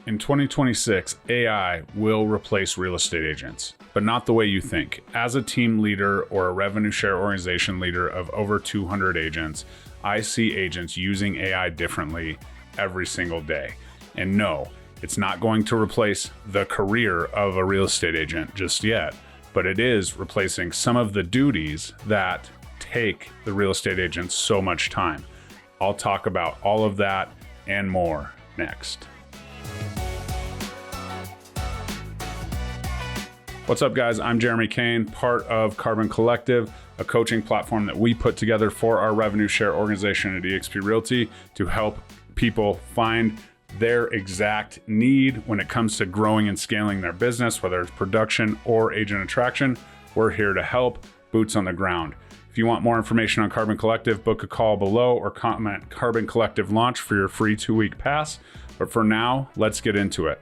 In 2026, AI will replace real estate agents, but not the way you think. As a team leader or a revenue share organization leader of over 200 agents, I see agents using AI differently every single day. And no, it's not going to replace the career of a real estate agent just yet, but it is replacing some of the duties that take the real estate agents so much time. I'll talk about all of that and more next. What's up, guys? I'm Jeremy Kane, part of Carbon Collective, a coaching platform that we put together for our revenue share organization at eXp Realty to help people find their exact need when it comes to growing and scaling their business, whether it's production or agent attraction. We're here to help, boots on the ground. If you want more information on Carbon Collective, book a call below or comment Carbon Collective launch for your free 2-week pass. But for now, let's get into it.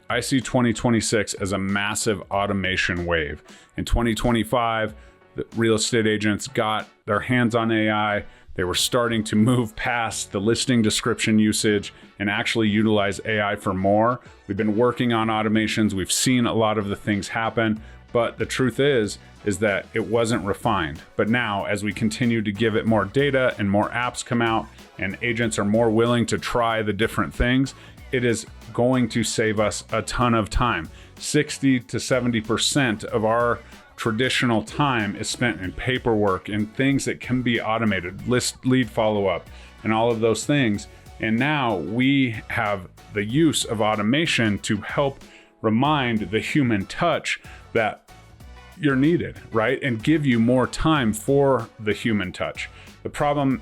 I see 2026 as a massive automation wave. In 2025, the real estate agents got their hands on AI. They were starting to move past the listing description usage and actually utilize AI for more. We've been working on automations. We've seen a lot of the things happen, but the truth is that it wasn't refined. But now, as we continue to give it more data and more apps come out and agents are more willing to try the different things, it is going to save us a ton of time. 60 to 70% of our traditional time is spent in paperwork and things that can be automated, lead follow-up, and all of those things. And now we have the use of automation to help remind the human touch that you're needed, right? And give you more time for the human touch. The problem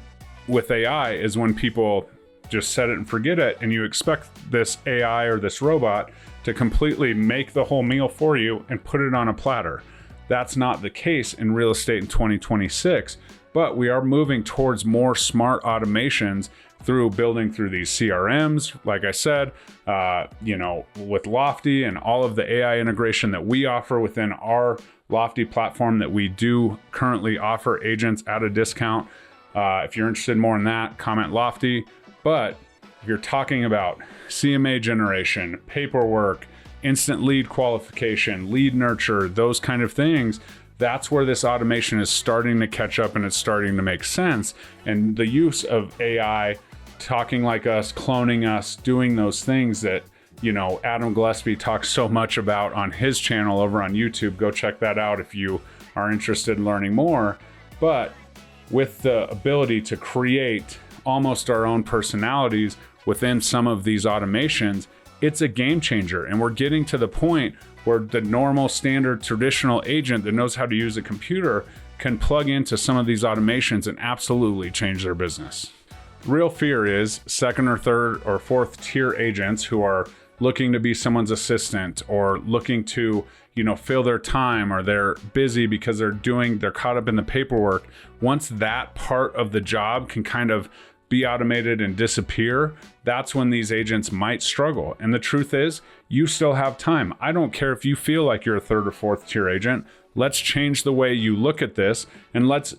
with AI is when people just set it and forget it, and you expect this AI or this robot to completely make the whole meal for you and put it on a platter. That's not the case in real estate in 2026, but we are moving towards more smart automations through building through these CRMs, like I said, with Lofty and all of the AI integration that we offer within our Lofty platform that we do currently offer agents at a discount. If you're interested more in that, comment Lofty. But if you're talking about CMA generation, paperwork, instant lead qualification, lead nurture, those kind of things, that's where this automation is starting to catch up and it's starting to make sense. And the use of AI, talking like us, cloning us, doing those things that, Adam Gillespie talks so much about on his channel over on YouTube. Go check that out if you are interested in learning more. But with the ability to create almost our own personalities within some of these automations, it's a game changer. And we're getting to the point where the normal, standard, traditional agent that knows how to use a computer can plug into some of these automations and absolutely change their business. Real fear is second or third or fourth tier agents who are looking to be someone's assistant or looking to, fill their time, or they're busy because they're caught up in the paperwork. Once that part of the job can kind of be automated and disappear, that's when these agents might struggle. And the truth is, you still have time. I don't care if you feel like you're a third or fourth tier agent. Let's change the way you look at this, and let's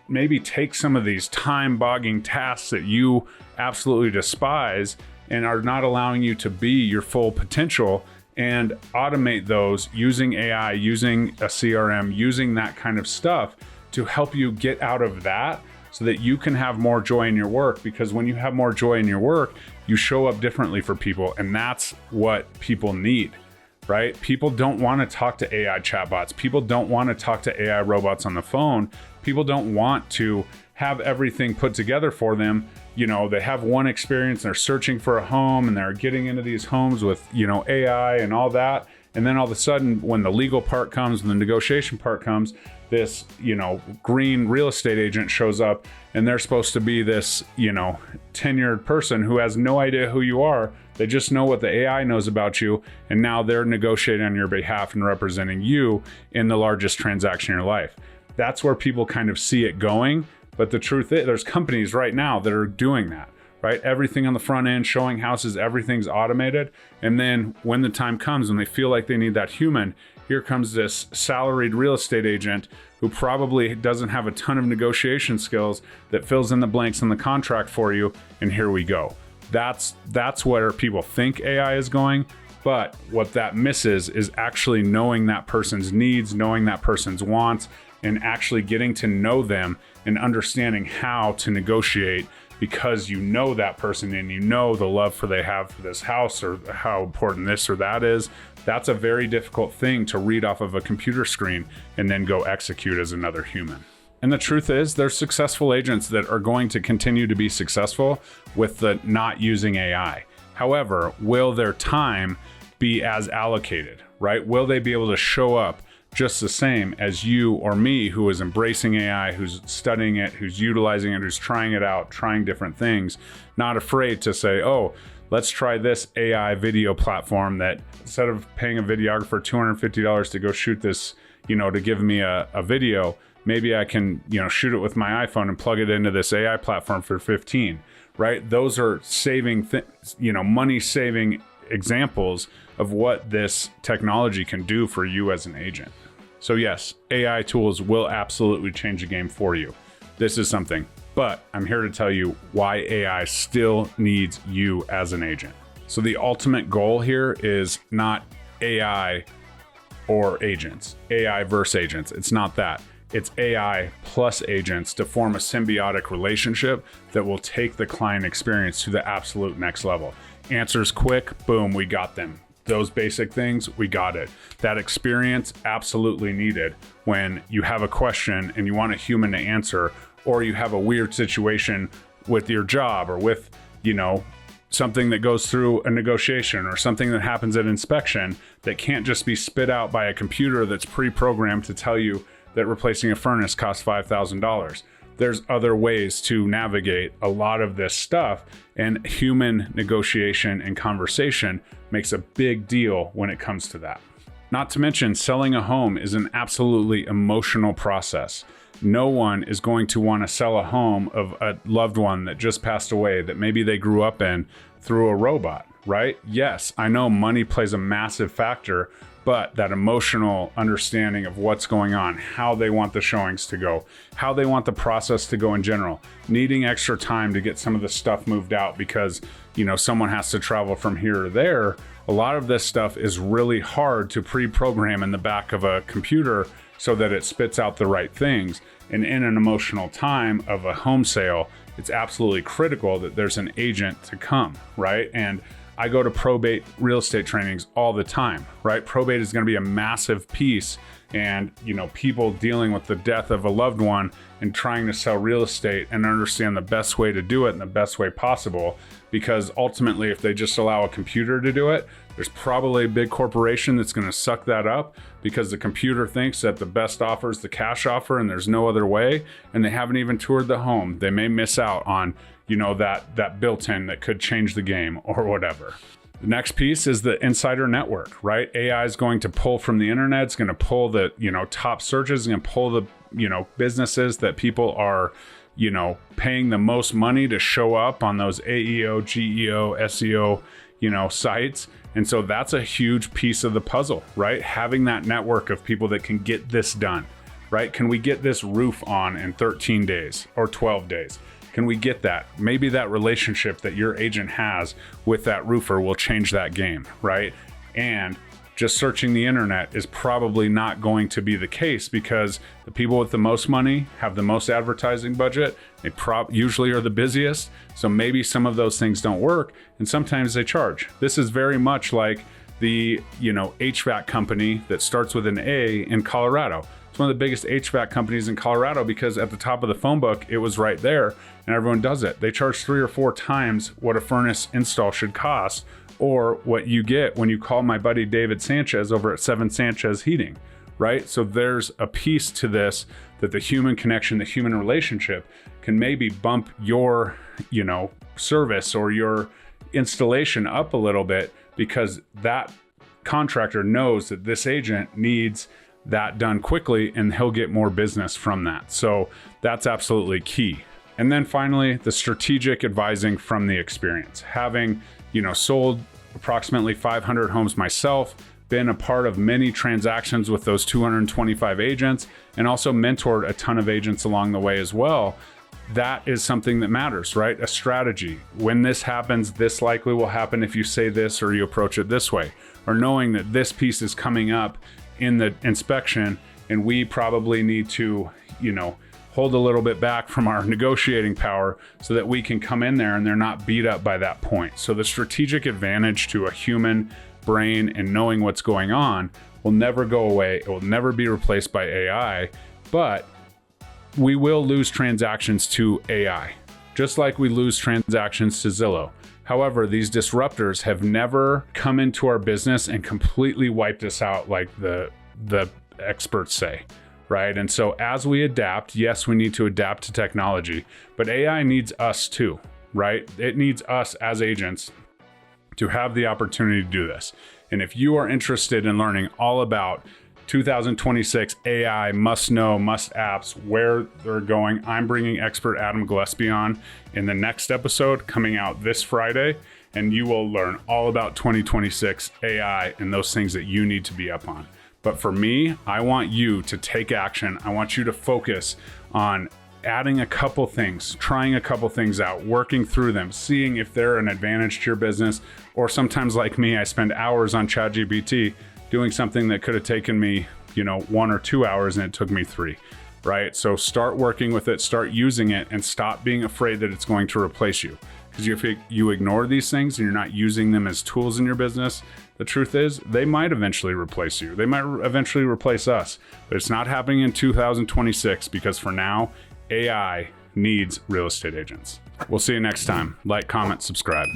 maybe take some of these time-bogging tasks that you absolutely despise and are not allowing you to be your full potential, and automate those using AI, using a CRM, using that kind of stuff to help you get out of that, so that you can have more joy in your work. Because when you have more joy in your work, you show up differently for people, and that's what people need, right? People don't want to talk to AI chatbots. People don't want to talk to AI robots on the phone. People don't want to have everything put together for them. They have one experience, they're searching for a home, and they're getting into these homes with, AI and all that. And then all of a sudden, when the legal part comes, when the negotiation part comes, this, green real estate agent shows up, and they're supposed to be this, tenured person who has no idea who you are. They just know what the AI knows about you. And now they're negotiating on your behalf and representing you in the largest transaction in your life. That's where people kind of see it going. But the truth is, there's companies right now that are doing that, right? Everything on the front end, showing houses, everything's automated. And then when the time comes, when they feel like they need that human, here comes this salaried real estate agent who probably doesn't have a ton of negotiation skills that fills in the blanks in the contract for you. And here we go. That's where people think AI is going. But what that misses is actually knowing that person's needs, knowing that person's wants, and actually getting to know them and understanding how to negotiate, because you know that person and you know the love they have for this house or how important this or that is. That's a very difficult thing to read off of a computer screen and then go execute as another human. And the truth is, there's successful agents that are going to continue to be successful with the not using AI. However, will their time be as allocated, right? Will they be able to show up just the same as you or me, who is embracing AI, who's studying it, who's utilizing it, who's trying it out, trying different things, not afraid to say, oh, let's try this AI video platform that instead of paying a videographer $250 to go shoot this, to give me a video, maybe I can, shoot it with my iPhone and plug it into this AI platform for 15, right? Those are saving, money saving examples of what this technology can do for you as an agent. So yes, AI tools will absolutely change the game for you. This is something, but I'm here to tell you why AI still needs you as an agent. So the ultimate goal here is not AI or agents, AI versus agents. It's not that. It's AI plus agents to form a symbiotic relationship that will take the client experience to the absolute next level. Answers quick, boom, we got them. Those basic things, we got it. That experience absolutely needed when you have a question and you want a human to answer, or you have a weird situation with your job or with, something that goes through a negotiation or something that happens at inspection that can't just be spit out by a computer that's pre-programmed to tell you that replacing a furnace costs $5,000. There's other ways to navigate a lot of this stuff, and human negotiation and conversation makes a big deal when it comes to that. Not to mention, selling a home is an absolutely emotional process. No one is going to want to sell a home of a loved one that just passed away that maybe they grew up in through a robot, right? Yes, I know money plays a massive factor, but that emotional understanding of what's going on, how they want the showings to go, how they want the process to go in general, needing extra time to get some of the stuff moved out because, someone has to travel from here or there. A lot of this stuff is really hard to pre-program in the back of a computer so that it spits out the right things. And in an emotional time of a home sale, it's absolutely critical that there's an agent to come, right? And I go to probate real estate trainings all the time, right? Probate is going to be a massive piece, and people dealing with the death of a loved one and trying to sell real estate and understand the best way to do it in the best way possible. Because ultimately, if they just allow a computer to do it, there's probably a big corporation that's going to suck that up because the computer thinks that the best offer is the cash offer and there's no other way, and they haven't even toured the home. They may miss out on that built-in that could change the game or whatever. The next piece is the insider network, right? AI is going to pull from the internet. It's going to pull the, top searches, it's going to pull the, businesses that people are, paying the most money to show up on those AEO, GEO, SEO, sites. And so that's a huge piece of the puzzle, right? Having that network of people that can get this done, right? Can we get this roof on in 13 days or 12 days? Can we get that? Maybe that relationship that your agent has with that roofer will change that game, right? And just searching the internet is probably not going to be the case because the people with the most money have the most advertising budget. They usually are the busiest. So maybe some of those things don't work, and sometimes they charge. This is very much like the, HVAC company that starts with an A in Colorado. It's one of the biggest HVAC companies in Colorado because at the top of the phone book, it was right there and everyone does it. They charge 3 or 4 times what a furnace install should cost, or what you get when you call my buddy David Sanchez over at 7 Sanchez Heating, right? So there's a piece to this that the human connection, the human relationship can maybe bump your, service or your installation up a little bit because that contractor knows that this agent needs that done quickly and he'll get more business from that. So that's absolutely key. And then finally, the strategic advising from the experience. Having, sold approximately 500 homes myself, been a part of many transactions with those 225 agents, and also mentored a ton of agents along the way as well. that is something that matters, right? A strategy. When this happens, this likely will happen if you say this or you approach it this way. Or knowing that this piece is coming up in the inspection and we probably need to, hold a little bit back from our negotiating power so that we can come in there and they're not beat up by that point. So the strategic advantage to a human brain and knowing what's going on will never go away. It will never be replaced by AI, but we will lose transactions to AI, just like we lose transactions to Zillow. However, these disruptors have never come into our business and completely wiped us out like the experts say, right? And so as we adapt, yes, we need to adapt to technology, but AI needs us too, right? It needs us as agents to have the opportunity to do this. And if you are interested in learning all about 2026 AI must-know, must-apps, where they're going, I'm bringing expert Adam Gillespie on in the next episode coming out this Friday, and you will learn all about 2026 AI and those things that you need to be up on. But for me, I want you to take action. I want you to focus on adding a couple things, trying a couple things out, working through them, seeing if they're an advantage to your business. Or sometimes like me, I spend hours on ChatGPT doing something that could have taken me, 1 or 2 hours and it took me 3, right? So start working with it, start using it, and stop being afraid that it's going to replace you. Because if you ignore these things and you're not using them as tools in your business, the truth is they might eventually replace you. They might eventually replace us, but it's not happening in 2026 because for now, AI needs real estate agents. We'll see you next time. Like, comment, subscribe.